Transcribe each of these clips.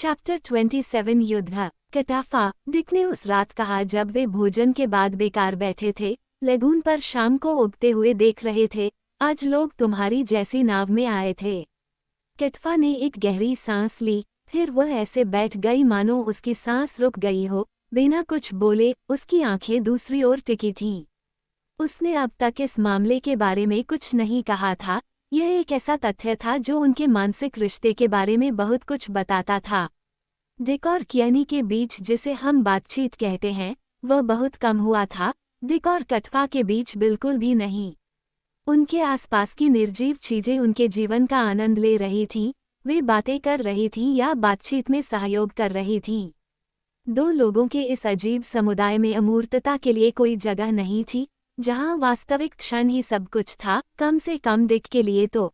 Chapter 27 युद्ध। कटाफा। Dick ने उस रात कहा जब वे भोजन के बाद बेकार बैठे थे, लेगून पर शाम को उगते हुए देख रहे थे, आज लोग तुम्हारी जैसी नाव में आए थे। कटफा ने एक गहरी सांस ली, फिर वह ऐसे बैठ गई मानो उसकी सांस रुक गई हो। बिना कुछ बोले उसकी आंखें दूसरी ओर टिकी थीं। उसने अब तक इस मामले के बारे में कुछ नहीं कहा था। यह एक ऐसा तथ्य था जो उनके मानसिक रिश्ते के बारे में बहुत कुछ बताता था। डिक और कियानी के बीच जिसे हम बातचीत कहते हैं, वह बहुत कम हुआ था। डिक और कटफा के बीच बिल्कुल भी नहीं। उनके आसपास की निर्जीव चीजें उनके जीवन का आनंद ले रही थीं, वे बातें कर रही थीं या बातचीत में सहयोग कर रही थीं। दो लोगों के इस अजीब समुदाय में अमूर्तता के लिए कोई जगह नहीं थी, जहां वास्तविक क्षण ही सब कुछ था, कम से कम डिक के लिए तो।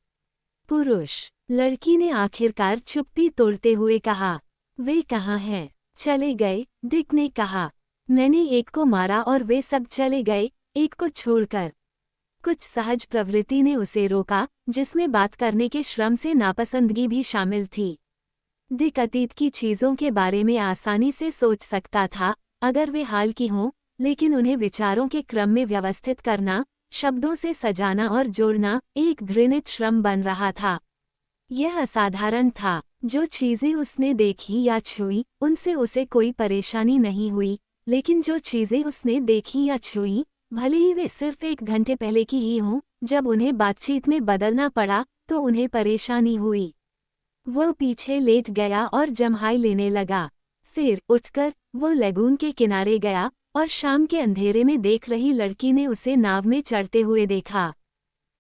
पुरुष। लड़की ने आखिरकार चुप्पी तोड़ते हुए कहा। वे कहाँ हैं? चले गए, डिक ने कहा। मैंने एक को मारा और वे सब चले गए, एक को छोड़कर। कुछ सहज प्रवृत्ति ने उसे रोका, जिसमें बात करने के श्रम से नापसंदगी भी शामिल थी। डिक अतीत की चीज़ों के बारे में आसानी से सोच सकता था, अगर वे हाल की हों, लेकिन उन्हें विचारों के क्रम में व्यवस्थित करना, शब्दों से सजाना और जोड़ना एक घृणित श्रम बन रहा था। यह असाधारण था। जो चीज़ें उसने देखी या छुई, उनसे उसे कोई परेशानी नहीं हुई, लेकिन जो चीज़ें उसने देखी या छुई, भले ही वे सिर्फ एक घंटे पहले की ही हों, जब उन्हें बातचीत में बदलना पड़ा, तो उन्हें परेशानी हुई। वह पीछे लेट गया और जम्हाई लेने लगा। फिर उठकर वो लेगून के किनारे गया और शाम के अंधेरे में देख रही लड़की ने उसे नाव में चढ़ते हुए देखा।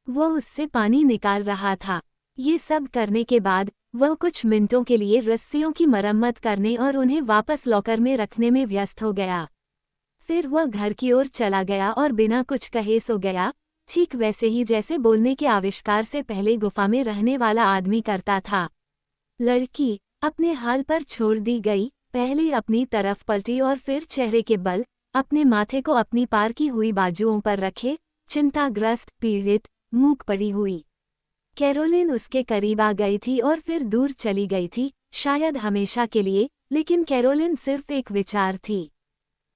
वो उससे पानी निकाल रहा था। ये सब करने के बाद वह कुछ मिनटों के लिए रस्सियों की मरम्मत करने और उन्हें वापस लॉकर में रखने में व्यस्त हो गया। फिर वह घर की ओर चला गया और बिना कुछ कहे सो गया, ठीक वैसे ही जैसे बोलने के आविष्कार से पहले गुफा में रहने वाला आदमी करता था। लड़की अपने हाल पर छोड़ दी गई, पहले अपनी तरफ पलटी और फिर चेहरे के बल अपने माथे को अपनी पार की हुई बाजुओं पर रखे, चिंताग्रस्त, पीड़ित, मूक पड़ी हुई। कैरोलिन उसके करीब आ गई थी और फिर दूर चली गई थी, शायद हमेशा के लिए, लेकिन कैरोलिन सिर्फ एक विचार थी।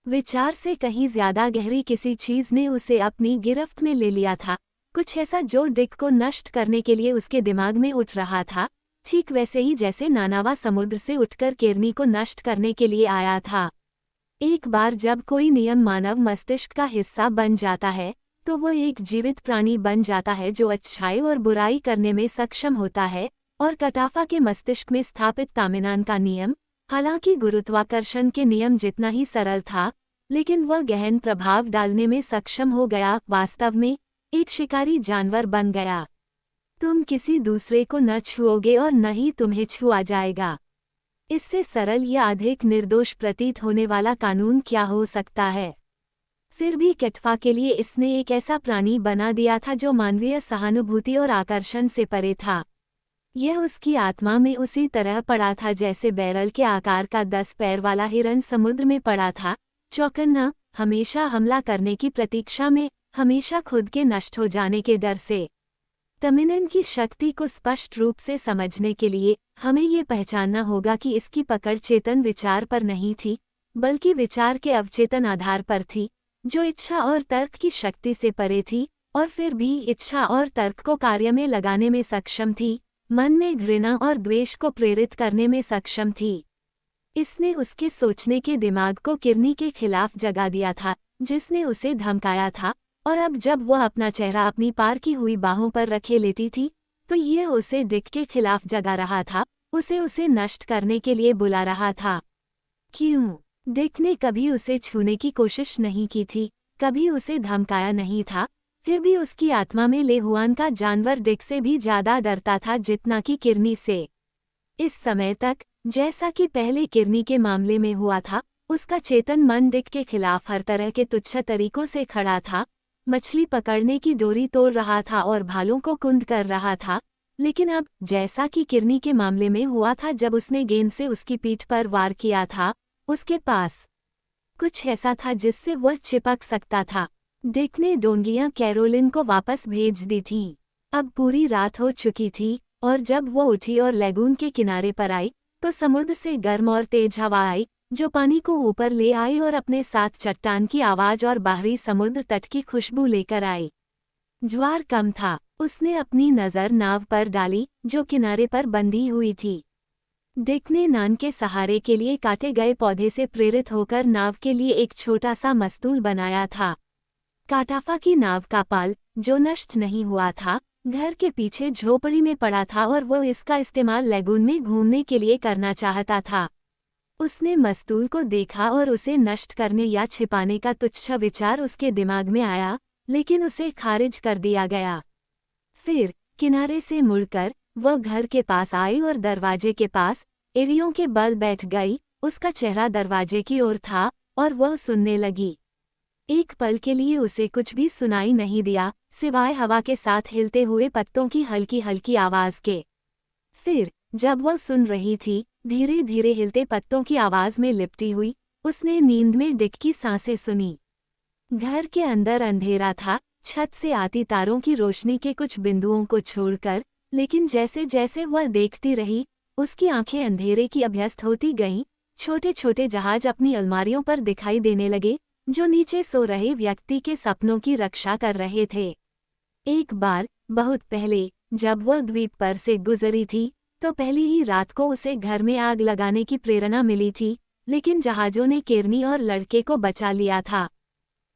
विचार से कहीं ज्यादा गहरी किसी चीज ने उसे अपनी गिरफ्त में ले लिया था, कुछ ऐसा जो डिक को नष्ट करने के लिए उसके दिमाग में उठ रहा था, ठीक वैसे ही जैसे नानावा समुद्र से उठकर केरनी को नष्ट करने के लिए आया था। एक बार जब कोई नियम मानव मस्तिष्क का हिस्सा बन जाता है, तो वो एक जीवित प्राणी बन जाता है जो अच्छाई और बुराई करने में सक्षम होता है, और कटाफा के मस्तिष्क में स्थापित तामिनान का नियम, हालांकि गुरुत्वाकर्षण के नियम जितना ही सरल था, लेकिन वह गहन प्रभाव डालने में सक्षम हो गया, वास्तव में एक शिकारी जानवर बन गया। तुम किसी दूसरे को न छुओगे और न ही तुम्हें छुआ जाएगा। इससे सरल या अधिक निर्दोष प्रतीत होने वाला कानून क्या हो सकता है? फिर भी कटफा के लिए इसने एक ऐसा प्राणी बना दिया था जो मानवीय सहानुभूति और आकर्षण से परे था। यह उसकी आत्मा में उसी तरह पड़ा था जैसे बैरल के आकार का 10 पैर वाला हिरन समुद्र में पड़ा था, चौकन्ना, हमेशा हमला करने की प्रतीक्षा में, हमेशा खुद के नष्ट हो जाने के डर से। तमिनन की शक्ति को स्पष्ट रूप से समझने के लिए हमें ये पहचानना होगा कि इसकी पकड़ चेतन विचार पर नहीं थी, बल्कि विचार के अवचेतन आधार पर थी, जो इच्छा और तर्क की शक्ति से परे थी, और फिर भी इच्छा और तर्क को कार्य में लगाने में सक्षम थी, मन में घृणा और द्वेष को प्रेरित करने में सक्षम थी। इसने उसके सोचने के दिमाग को किरनी के खिलाफ जगा दिया था, जिसने उसे धमकाया था, और अब जब वह अपना चेहरा अपनी पार की हुई बाहों पर रखे लेटी थी, तो यह उसे डिक के खिलाफ जगा रहा था, उसे नष्ट करने के लिए बुला रहा था। क्यों? डिक ने कभी उसे छूने की कोशिश नहीं की थी, कभी उसे धमकाया नहीं था, फिर भी उसकी आत्मा में लेहुआन का जानवर डिक से भी ज्यादा डरता था जितना कि किरनी से। इस समय तक, जैसा कि पहले किरनी के मामले में हुआ था, उसका चेतन मन डिक के खिलाफ हर तरह के तुच्छ तरीकों से खड़ा था, मछली पकड़ने की डोरी तोड़ रहा था और भालों को कुंद कर रहा था, लेकिन अब, जैसा कि किरनी के मामले में हुआ था जब उसने गेंद से उसकी पीठ पर वार किया था, उसके पास कुछ ऐसा था जिससे वह चिपक सकता था। डिक ने डोंगियां कैरोलिन को वापस भेज दी थीं। अब पूरी रात हो चुकी थी, और जब वो उठी और लेगून के किनारे पर आई, तो समुद्र से गर्म और तेज हवा आई, जो पानी को ऊपर ले आई और अपने साथ चट्टान की आवाज और बाहरी समुद्र तट की खुशबू लेकर आई। ज्वार कम था। उसने अपनी नज़र नाव पर डाली, जो किनारे पर बंधी हुई थी। डिक ने नान के सहारे के लिए काटे गए पौधे से प्रेरित होकर नाव के लिए एक छोटा सा मस्तूल बनाया था। काटाफा की नाव का पाल, जो नष्ट नहीं हुआ था, घर के पीछे झोपड़ी में पड़ा था और वो इसका इस्तेमाल लेगून में घूमने के लिए करना चाहता था। उसने मस्तूल को देखा और उसे नष्ट करने या छिपाने का तुच्छ विचार उसके दिमाग में आया, लेकिन उसे खारिज कर दिया गया। फिर किनारे से मुड़कर वह घर के पास आई और दरवाजे के पास एड़ियों के बल बैठ गई। उसका चेहरा दरवाजे की ओर था और वह सुनने लगी। एक पल के लिए उसे कुछ भी सुनाई नहीं दिया, सिवाय हवा के साथ हिलते हुए पत्तों की हल्की हल्की आवाज के। फिर जब वह सुन रही थी, धीरे धीरे हिलते पत्तों की आवाज में लिपटी हुई, उसने नींद में डिक की सांसें सुनी। घर के अंदर अंधेरा था, छत से आती तारों की रोशनी के कुछ बिंदुओं को छोड़कर, लेकिन जैसे जैसे वह देखती रही, उसकी आंखें अंधेरे की अभ्यस्त होती गईं। छोटे छोटे जहाज अपनी अलमारियों पर दिखाई देने लगे, जो नीचे सो रहे व्यक्ति के सपनों की रक्षा कर रहे थे। एक बार, बहुत पहले, जब वह द्वीप पर से गुजरी थी, तो पहली ही रात को उसे घर में आग लगाने की प्रेरणा मिली थी, लेकिन जहाजों ने केरनी और लड़के को बचा लिया था।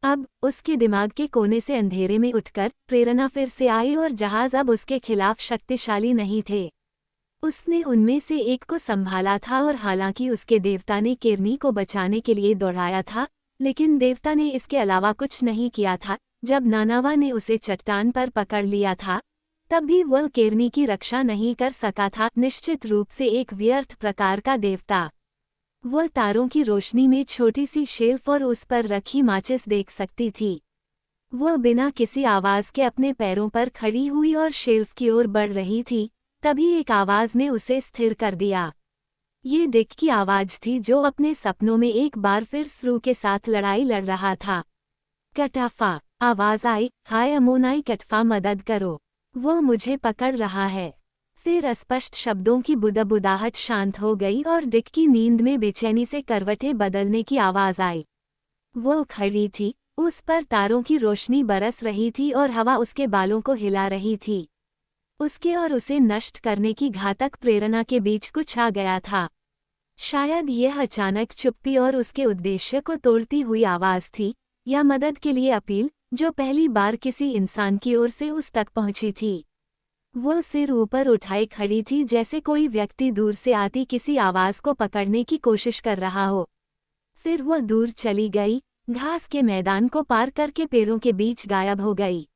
अब उसके दिमाग के कोने से अंधेरे में उठकर प्रेरणा फिर से आई और जहाज अब उसके खिलाफ शक्तिशाली नहीं थे। उसने उनमें से एक को संभाला था और हालांकि उसके देवता ने केरनी को बचाने के लिए दौड़ाया था, लेकिन देवता ने इसके अलावा कुछ नहीं किया था। जब नानावा ने उसे चट्टान पर पकड़ लिया था, तब भी वह केरनी की रक्षा नहीं कर सका था, निश्चित रूप से एक व्यर्थ प्रकार का देवता। वह तारों की रोशनी में छोटी सी शेल्फ और उस पर रखी माचिस देख सकती थी। वह बिना किसी आवाज के अपने पैरों पर खड़ी हुई और शेल्फ की ओर बढ़ रही थी, तभी एक आवाज ने उसे स्थिर कर दिया। ये डिक की आवाज थी, जो अपने सपनों में एक बार फिर स्रू के साथ लड़ाई लड़ रहा था। कटाफा, आवाज आई, हाय अमोनाई कटफा, मदद करो, वो मुझे पकड़ रहा है। फिर अस्पष्ट शब्दों की बुदबुदाहट शांत हो गई और डिक की नींद में बेचैनी से करवटें बदलने की आवाज आई। वो खड़ी थी, उस पर तारों की रोशनी बरस रही थी और हवा उसके बालों को हिला रही थी। उसके और उसे नष्ट करने की घातक प्रेरणा के बीच कुछ आ गया था। शायद यह अचानक चुप्पी और उसके उद्देश्य को तोड़ती हुई आवाज थी, या मदद के लिए अपील, जो पहली बार किसी इंसान की ओर से उस तक पहुंची थी। वो सिर ऊपर उठाए खड़ी थी, जैसे कोई व्यक्ति दूर से आती किसी आवाज को पकड़ने की कोशिश कर रहा हो। फिर वह दूर चली गई, घास के मैदान को पार करके पेड़ों के बीच गायब हो गई।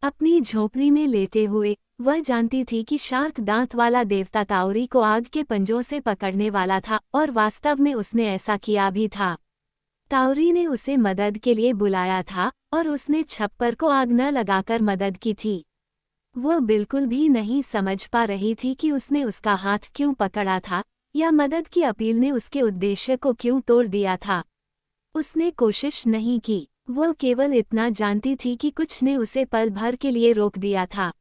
अपनी झोपड़ी में लेटे हुए वह जानती थी कि शार्क दांत वाला देवता ताउरी को आग के पंजों से पकड़ने वाला था, और वास्तव में उसने ऐसा किया भी था। ताउरी ने उसे मदद के लिए बुलाया था और उसने छप्पर को आग न लगाकर मदद की थी। वो बिल्कुल भी नहीं समझ पा रही थी कि उसने उसका हाथ क्यों पकड़ा था, या मदद की अपील ने उसके उद्देश्य को क्यों तोड़ दिया था। उसने कोशिश नहीं की, वो केवल इतना जानती थी कि कुछ ने उसे पल भर के लिए रोक दिया था।